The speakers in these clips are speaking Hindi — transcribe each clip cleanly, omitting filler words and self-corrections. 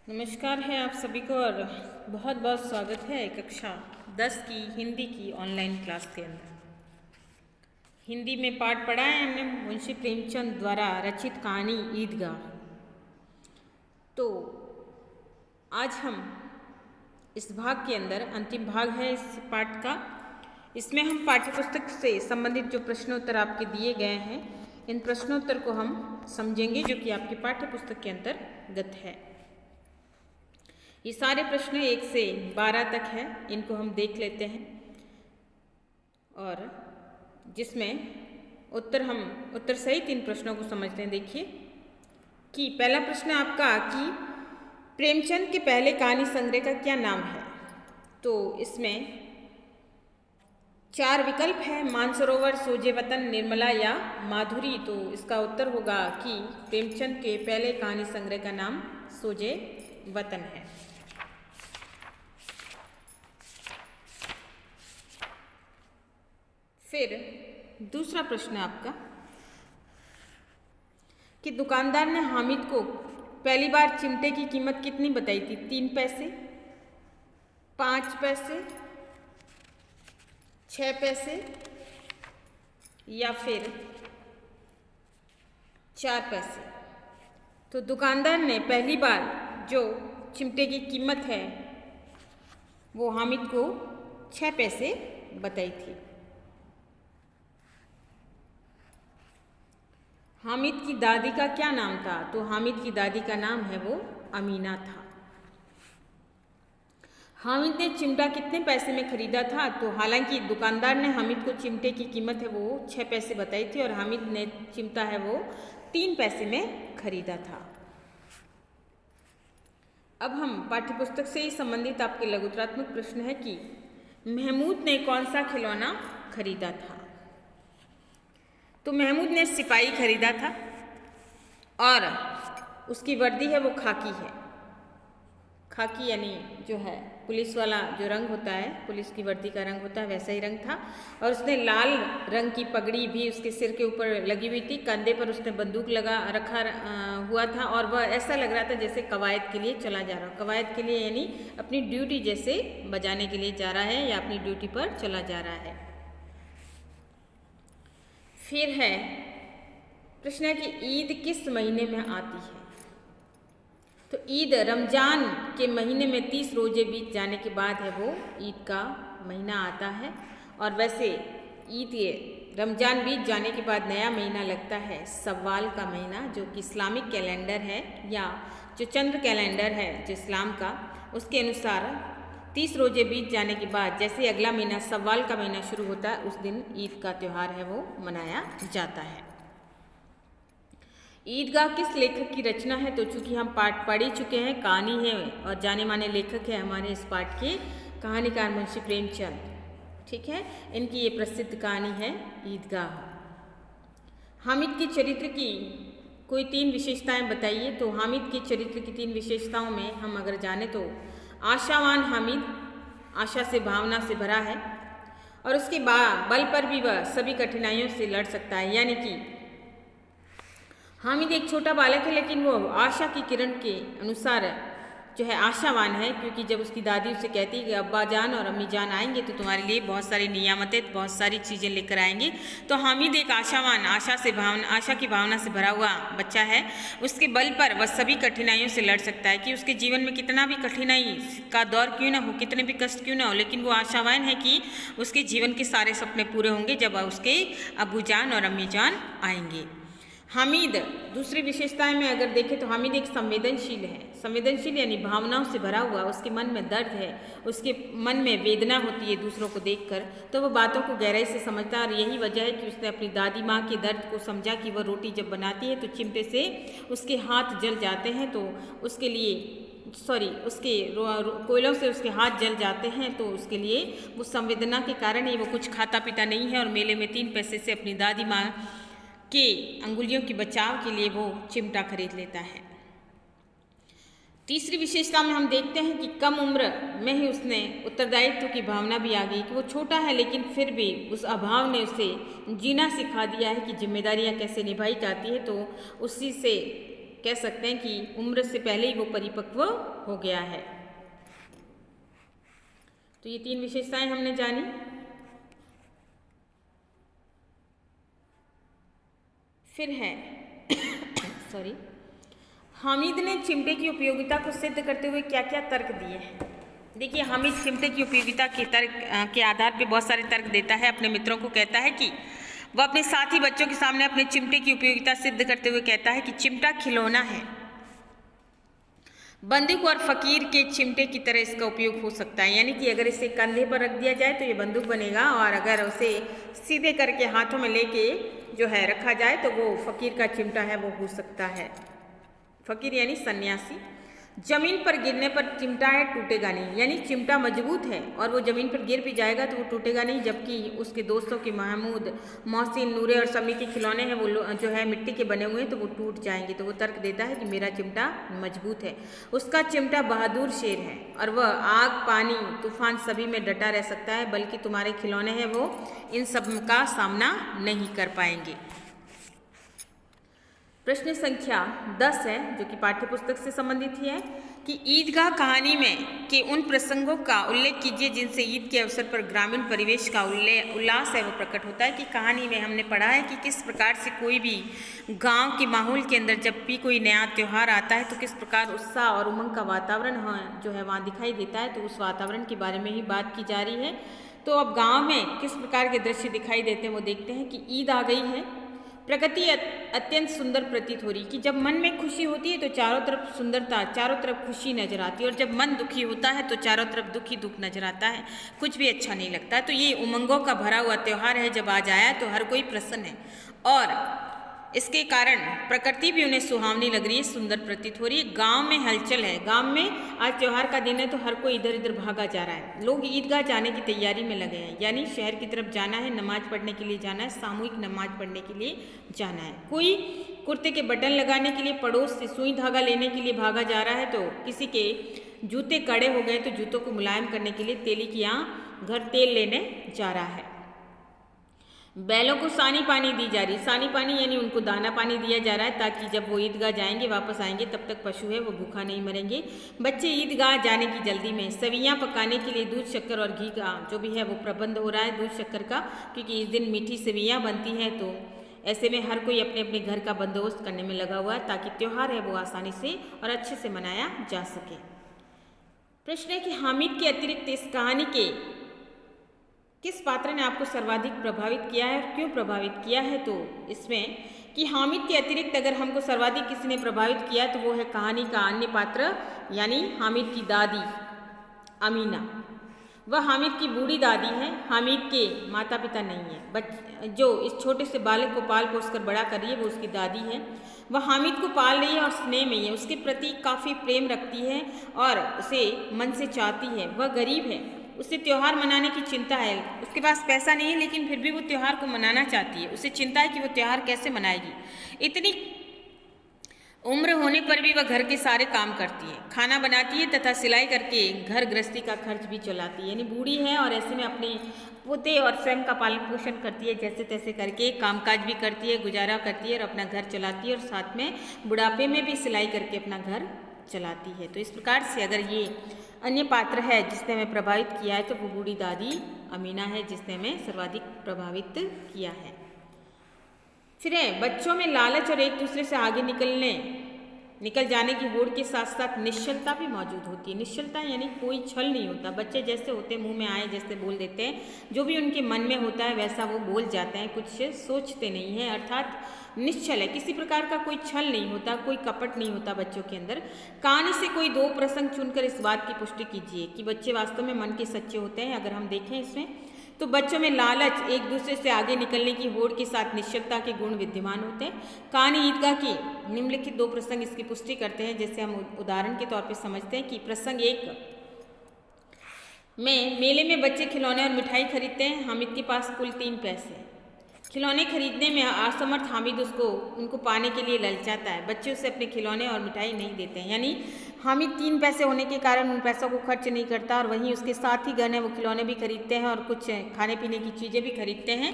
नमस्कार है आप सभी को और बहुत बहुत स्वागत है कक्षा 10 की हिंदी की ऑनलाइन क्लास के अंदर। हिंदी में पाठ पढ़ा है हमने मुंशी प्रेमचंद द्वारा रचित कहानी ईदगाह। तो आज हम इस भाग के अंदर अंतिम भाग है इस पाठ का। इसमें हम पाठ्यपुस्तक से संबंधित जो प्रश्नोत्तर आपके दिए गए हैं इन प्रश्नोत्तर को हम समझेंगे जो कि आपकी पाठ्यपुस्तक के अंतर्गत है। ये सारे प्रश्न 1 से 12 तक है, इनको हम देख लेते हैं और जिसमें उत्तर सहित इन प्रश्नों को समझते हैं। देखिए कि पहला प्रश्न आपका कि प्रेमचंद के पहले कहानी संग्रह का क्या नाम है। तो इसमें 4 विकल्प है, मानसरोवर, सोजे वतन, निर्मला या माधुरी। तो इसका उत्तर होगा कि प्रेमचंद के पहले कहानी संग्रह का नाम सोजे वतन है। फिर दूसरा प्रश्न आपका कि दुकानदार ने हामिद को पहली बार चिमटे की कीमत कितनी बताई थी। 3 पैसे, 5 पैसे, 6 पैसे या फिर 4 पैसे। तो दुकानदार ने पहली बार जो चिमटे की कीमत है वो हामिद को 6 पैसे बताई थी। हामिद की दादी का क्या नाम था। तो हामिद की दादी का नाम है वो अमीना था। हामिद ने चिमटा कितने पैसे में खरीदा था। तो हालांकि दुकानदार ने हामिद को चिमटे की कीमत है वो 6 पैसे बताई थी और हामिद ने चिमटा है वो 3 पैसे में खरीदा था। अब हम पाठ्यपुस्तक से ही संबंधित आपके लघुत्रात्मक प्रश्न है कि महमूद ने कौन सा खिलौना खरीदा था। तो महमूद ने सिपाही खरीदा था और उसकी वर्दी है वो खाकी है। खाकी यानी जो है पुलिस वाला जो रंग होता है, पुलिस की वर्दी का रंग होता है वैसा ही रंग था। और उसने लाल रंग की पगड़ी भी उसके सिर के ऊपर लगी हुई थी। कंधे पर उसने बंदूक रखा हुआ था और वह ऐसा लग रहा था जैसे कवायद के लिए चला जा रहा हो। कवायद के लिए यानी अपनी ड्यूटी जैसे बजाने के लिए जा रहा है या अपनी ड्यूटी पर चला जा रहा है। फिर है प्रश्न है कि ईद किस महीने में आती है। तो ईद रमजान के महीने में 30 रोजे बीत जाने के बाद है वो ईद का महीना आता है। और वैसे ईद रमजान बीत जाने के बाद नया महीना लगता है सव्वाल का महीना, जो कि इस्लामिक कैलेंडर है या जो चंद्र कैलेंडर है जो इस्लाम का, उसके अनुसार 30 रोजे बीत जाने के बाद जैसे अगला महीना सव्वाल का महीना शुरू होता है उस दिन ईद का त्यौहार है वो मनाया जाता है। ईदगाह किस लेखक की रचना है। तो चूंकि हम पाठ पढ़ ही चुके हैं, कहानी है और जाने माने लेखक है हमारे इस पाठ के कहानीकार मुंशी प्रेमचंद। ठीक है, इनकी ये प्रसिद्ध कहानी है ईदगाह। हामिद के चरित्र की कोई 3 विशेषताएं बताइए। तो हामिद के चरित्र की 3 विशेषताओं में हम अगर जाने तो आशावान हामिद आशा से भावना से भरा है और उसके बल पर भी वह सभी कठिनाइयों से लड़ सकता है। यानी कि हामिद एक छोटा बालक है लेकिन वो आशा की किरण के अनुसार जो है आशावान है, क्योंकि जब उसकी दादी उसे कहती है कि अब्बा जान और अम्मी जान आएंगे तो तुम्हारे लिए बहुत सारी नियामतें बहुत सारी चीज़ें लेकर आएंगे। तो हामिद एक आशावान आशा की भावना से भरा हुआ बच्चा है। उसके बल पर वह सभी कठिनाइयों से लड़ सकता है कि उसके जीवन में कितना भी कठिनाई का दौर क्यों ना हो, कितने भी कष्ट क्यों ना हो, लेकिन वो आशावान है कि उसके जीवन के सारे सपने पूरे होंगे जब उसके अब्बू जान और अम्मी जान आएंगे। हामिद दूसरी विशेषताएं में अगर देखें तो हामिद एक संवेदनशील है। संवेदनशील यानी भावनाओं से भरा हुआ, उसके मन में दर्द है, उसके मन में वेदना होती है दूसरों को देखकर, तो वह बातों को गहराई से समझता है। और यही वजह है कि उसने अपनी दादी माँ के दर्द को समझा कि वह रोटी जब बनाती है तो चिमटे से उसके हाथ जल जाते हैं, तो उसके लिए उसके कोयलों से उसके हाथ जल जाते हैं, तो उसके लिए वो संवेदना के कारण ही वो कुछ खाता पीता नहीं है और मेले में 3 पैसे से अपनी दादी माँ के अंगुलियों के बचाव के लिए वो चिमटा खरीद लेता है। तीसरी विशेषता में हम देखते हैं कि कम उम्र में ही उसने उत्तरदायित्व की भावना भी आ गई कि वो छोटा है लेकिन फिर भी उस अभाव ने उसे जीना सिखा दिया है कि जिम्मेदारियां कैसे निभाई जाती है। तो उसी से कह सकते हैं कि उम्र से पहले ही वो परिपक्व हो गया है। तो ये 3 विशेषताएं हमने जानी। फिर है सॉरी, हामिद ने चिमटे की उपयोगिता को सिद्ध करते हुए क्या क्या तर्क दिए हैं। देखिए, हामिद चिमटे की उपयोगिता के तर्क के आधार पर बहुत सारे तर्क देता है। अपने मित्रों को कहता है कि वह अपने साथी बच्चों के सामने अपने चिमटे की उपयोगिता सिद्ध करते हुए कहता है कि चिमटा खिलौना है, बंदूक और फकीर के चिमटे की तरह इसका उपयोग हो सकता है। यानी कि अगर इसे कंधे पर रख दिया जाए तो ये बंदूक बनेगा, और अगर उसे सीधे करके हाथों में लेके जो है रखा जाए तो वो फकीर का चिमटा है, वो हो सकता है। फकीर यानी सन्यासी। जमीन पर गिरने पर चिमटा है, टूटेगा नहीं। यानी चिमटा मजबूत है और वो जमीन पर गिर भी जाएगा तो वो टूटेगा नहीं। जबकि उसके दोस्तों के महमूद, मोहसिन, नूरे और समी के खिलौने हैं वो जो है मिट्टी के बने हुए हैं तो वो टूट जाएंगे। तो वो तर्क देता है कि मेरा चिमटा मजबूत है। उसका चिमटा बहादुर शेर है और वह आग, पानी, तूफान सभी में डटा रह सकता है, बल्कि तुम्हारे खिलौने हैं वो इन सब का सामना नहीं कर पाएंगे। प्रश्न संख्या 10 है जो कि पाठ्यपुस्तक से संबंधित ही है कि ईदगाह कहानी में के उन प्रसंगों का उल्लेख कीजिए जिनसे ईद के अवसर पर ग्रामीण परिवेश का उल्लास है वो प्रकट होता है। कि कहानी में हमने पढ़ा है कि किस प्रकार से कोई भी गांव के माहौल के अंदर जब भी कोई नया त्यौहार आता है तो किस प्रकार उत्साह और उमंग का वातावरण जो है वहाँ दिखाई देता है। तो उस वातावरण के बारे में ही बात की जा रही है। तो अब गाँव में किस प्रकार के दृश्य दिखाई देते हैं वो देखते हैं। कि ईद आ गई है, प्रकृति अत्यंत सुंदर प्रतीत हो रही। कि जब मन में खुशी होती है तो चारों तरफ सुंदरता, चारों तरफ खुशी नजर आती है, और जब मन दुखी होता है तो चारों तरफ दुखी दुख नजर आता है, कुछ भी अच्छा नहीं लगता। तो ये उमंगों का भरा हुआ त्यौहार है। जब आज आया तो हर कोई प्रसन्न है और इसके कारण प्रकृति भी उन्हें सुहावनी लग रही है, सुंदर प्रतीत हो रही है। गांव में हलचल है। गांव में आज त्योहार का दिन है तो हर कोई इधर इधर भागा जा रहा है। लोग ईदगाह जाने की तैयारी में लगे हैं, यानी शहर की तरफ जाना है, नमाज पढ़ने के लिए जाना है, सामूहिक नमाज पढ़ने के लिए जाना है। कोई कुर्ते के बटन लगाने के लिए पड़ोस से सुई धागा लेने के लिए भागा जा रहा है, तो किसी के जूते कड़े हो गए तो जूतों को मुलायम करने के लिए तेली की यहाँ घर तेल लेने जा रहा है। बैलों को सानी पानी दी जा रही। सानी पानी यानी उनको दाना पानी दिया जा रहा है ताकि जब वो ईदगाह जाएंगे, वापस आएंगे, तब तक पशु है वो भूखा नहीं मरेंगे। बच्चे ईदगाह जाने की जल्दी में। सवियाँ पकाने के लिए दूध, शक्कर और घी का जो भी है वो प्रबंध हो रहा है, दूध शक्कर का, क्योंकि इस दिन मीठी सवियाँ बनती हैं। तो ऐसे में हर कोई अपने अपने घर का बंदोबस्त करने में लगा हुआ है ताकि त्यौहार है वो आसानी से और अच्छे से मनाया जा सके। प्रश्न है कि हामिद के अतिरिक्त इस कहानी के किस पात्र ने आपको सर्वाधिक प्रभावित किया है और क्यों प्रभावित किया है। तो इसमें कि हामिद के अतिरिक्त अगर हमको सर्वाधिक किसी ने प्रभावित किया तो वो है कहानी का अन्य पात्र, यानी हामिद की दादी अमीना। वह हामिद की बूढ़ी दादी है, हामिद के माता पिता नहीं है। जो इस छोटे से बालक को पाल पोस कर बड़ा कर रही है वो उसकी दादी है। वह हामिद को पाल रही है और स्नेह में ही है, उसके प्रति काफ़ी प्रेम रखती है और उसे मन से चाहती है। वह गरीब है, उसे त्यौहार मनाने की चिंता है। उसके पास पैसा नहीं है लेकिन फिर भी वो त्यौहार को मनाना चाहती है। उसे चिंता है कि वो त्यौहार कैसे मनाएगी। इतनी उम्र होने पर भी वह घर के सारे काम करती है, खाना बनाती है तथा सिलाई करके घर गृहस्थी का खर्च भी चलाती है। यानी बूढ़ी है और ऐसे में अपने पोते और स्वयं का पालन पोषण करती है, जैसे तैसे करके कामकाज भी करती है, गुजारा करती है और अपना घर चलाती है, और साथ में बुढ़ापे में भी सिलाई करके अपना घर चलाती है। तो इस प्रकार से अगर ये अन्य पात्र है जिसने हमें प्रभावित किया है तो वो बूढ़ी दादी अमीना है जिसने हमें सर्वाधिक प्रभावित किया है। फिर है बच्चों में लालच और एक दूसरे से आगे निकल जाने की होड़ के साथ साथ निश्चलता भी मौजूद होती है। निश्चलता यानी कोई छल नहीं होता। बच्चे जैसे होते मुंह में आए जैसे बोल देते हैं, जो भी उनके मन में होता है वैसा वो बोल जाते हैं, कुछ सोचते नहीं हैं, अर्थात निश्चल है। किसी प्रकार का कोई छल नहीं होता, कोई कपट नहीं होता बच्चों के अंदर। कहानी से कोई 2 प्रसंग चुनकर इस बात की पुष्टि कीजिए कि बच्चे वास्तव में मन के सच्चे होते हैं। अगर हम देखें इसमें तो बच्चों में लालच, एक दूसरे से आगे निकलने की होड़ के साथ निश्चलता के गुण विद्यमान होते हैं। कहानी ईदगाह की निम्नलिखित 2 प्रसंग इसकी पुष्टि करते हैं। जैसे हम उदाहरण के तौर पर समझते हैं कि प्रसंग 1 में मेले में बच्चे खिलौने और मिठाई खरीदते हैं। हामिद के पास कुल 3 पैसे। खिलौने खरीदने में असमर्थ हामिद उनको पाने के लिए ललचाता है। बच्चे उसे अपने खिलौने और मिठाई नहीं देते हैं, यानी हामिद 3 पैसे होने के कारण उन पैसों को खर्च नहीं करता और वहीं उसके साथ ही गन है वो खिलौने भी खरीदते हैं और कुछ खाने पीने की चीज़ें भी खरीदते हैं।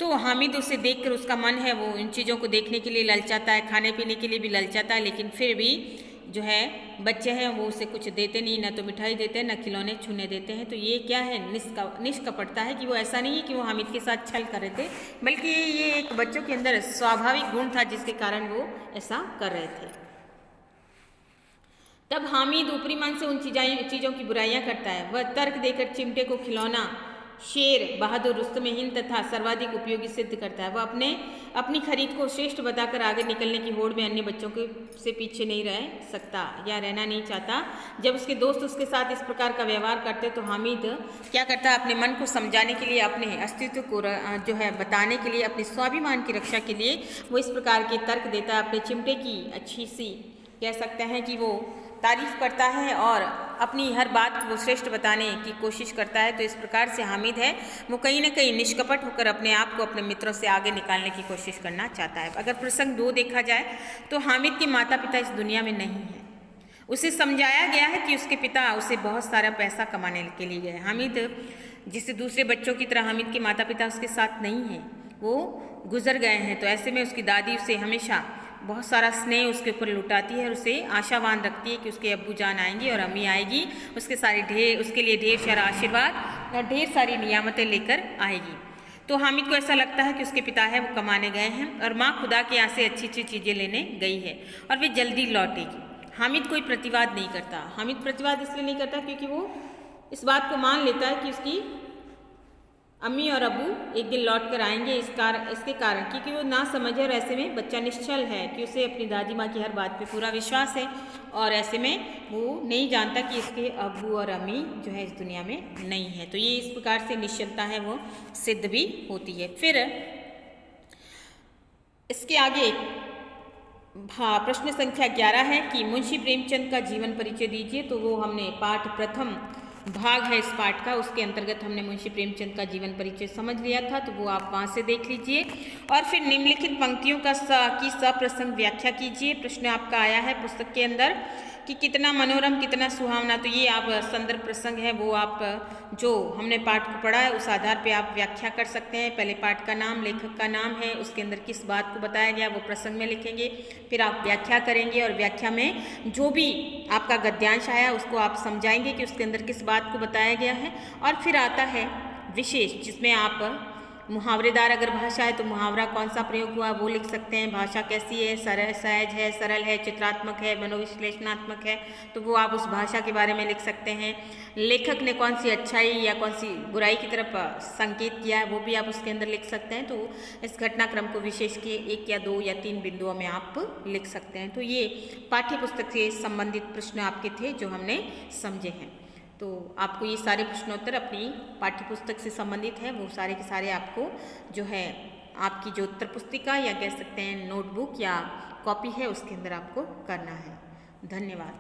तो हामिद उसे देखकर उसका मन है वो इन चीज़ों को देखने के लिए ललचाता है, खाने पीने के लिए भी ललचाता है, लेकिन फिर भी जो है बच्चे हैं वो उसे कुछ देते नहीं, ना तो मिठाई देते हैं, ना खिलौने छूने देते हैं। तो ये क्या है, निष्कपटता है कि वो ऐसा नहीं है कि वो हामिद के साथ छल कर रहे थे, बल्कि ये एक बच्चों के अंदर स्वाभाविक गुण था जिसके कारण वो ऐसा कर रहे थे। तब हामिद ऊपरी मन से उन चीज़ों की बुराइयां करता है। वह तर्क देकर चिमटे को खिलौना, शेर, बहादुर, रुस्तम-ए-हिंद तथा सर्वाधिक उपयोगी सिद्ध करता है। वह अपनी खरीद को श्रेष्ठ बताकर आगे निकलने की होड़ में अन्य बच्चों के से पीछे नहीं रह सकता या रहना नहीं चाहता। जब उसके दोस्त उसके साथ इस प्रकार का व्यवहार करते तो हामिद क्या करता है, अपने मन को समझाने के लिए, अपने अस्तित्व को जो है बताने के लिए, अपने स्वाभिमान की रक्षा के लिए वो इस प्रकार के तर्क देता है। अपने चिमटे की अच्छी सी कह सकते हैं कि वो तारीफ करता है और अपनी हर बात को वो श्रेष्ठ बताने की कोशिश करता है। तो इस प्रकार से हामिद है वो कहीं ना कहीं निष्कपट होकर अपने आप को अपने मित्रों से आगे निकालने की कोशिश करना चाहता है। अगर प्रसंग 2 देखा जाए तो हामिद के माता पिता इस दुनिया में नहीं है। उसे समझाया गया है कि उसके पिता उसे बहुत सारा पैसा कमाने के लिए गए। हामिद जिससे दूसरे बच्चों की तरह हामिद के माता पिता उसके साथ नहीं हैं, वो गुजर गए हैं। तो ऐसे में उसकी दादी उसे हमेशा बहुत सारा स्नेह उसके ऊपर लुटाती है और उसे आशावान रखती है कि उसके अब्बू जान आएंगी और अम्मी आएगी, उसके लिए ढेर सारा आशीर्वाद और ढेर सारी नियामतें लेकर आएगी। तो हामिद को ऐसा लगता है कि उसके पिता है वो कमाने गए हैं और माँ खुदा के यहाँ से अच्छी अच्छी चीज़ें लेने गई है और वे जल्दी लौटेगी। हामिद कोई प्रतिवाद नहीं करता। हामिद प्रतिवाद इसलिए नहीं करता क्योंकि वो इस बात को मान लेता है कि उसकी अम्मी और अब्बू एक दिन लौट कर आएंगे। इसके कारण क्योंकि वो ना समझ है और ऐसे में बच्चा निश्चल है कि उसे अपनी दादी माँ की हर बात पे पूरा विश्वास है और ऐसे में वो नहीं जानता कि इसके अब्बू और अम्मी जो है इस दुनिया में नहीं है। तो ये इस प्रकार से निश्चलता है वो सिद्ध भी होती है। फिर इसके आगे प्रश्न संख्या 11 है कि मुंशी प्रेमचंद का जीवन परिचय दीजिए। तो वो हमने पाठ प्रथम भाग है इस पाठ का, उसके अंतर्गत हमने मुंशी प्रेमचंद का जीवन परिचय समझ लिया था, तो वो आप वहाँ से देख लीजिए। और फिर निम्नलिखित पंक्तियों की सप्रसंग व्याख्या कीजिए। प्रश्न आपका आया है पुस्तक के अंदर कि कितना मनोरम, कितना सुहावना। तो ये आप संदर्भ प्रसंग है वो आप जो हमने पाठ को पढ़ा है उस आधार पे आप व्याख्या कर सकते हैं। पहले पाठ का नाम, लेखक का नाम है, उसके अंदर किस बात को बताया गया वो प्रसंग में लिखेंगे, फिर आप व्याख्या करेंगे और व्याख्या में जो भी आपका गद्यांश आया उसको आप समझाएंगे कि उसके अंदर किस बात को बताया गया है। और फिर आता है विशेष, जिसमें आप मुहावरेदार अगर भाषा है तो मुहावरा कौन सा प्रयोग हुआ वो लिख सकते हैं। भाषा कैसी है, सहज है, सरल है, चित्रात्मक है, मनोविश्लेषणात्मक है, तो वो आप उस भाषा के बारे में लिख सकते हैं। लेखक ने कौन सी अच्छाई या कौन सी बुराई की तरफ संकेत किया है वो भी आप उसके अंदर लिख सकते हैं। तो इस घटनाक्रम को विशेष के 1 या 2 या 3 बिंदुओं में आप लिख सकते हैं। तो ये पाठ्य पुस्तक से संबंधित प्रश्न आपके थे जो हमने समझे हैं। तो आपको ये सारे प्रश्नोत्तर अपनी पाठ्यपुस्तक से संबंधित है, वो सारे के सारे आपको जो है आपकी जो उत्तर पुस्तिका या कह सकते हैं नोटबुक या कॉपी है उसके अंदर आपको करना है। धन्यवाद।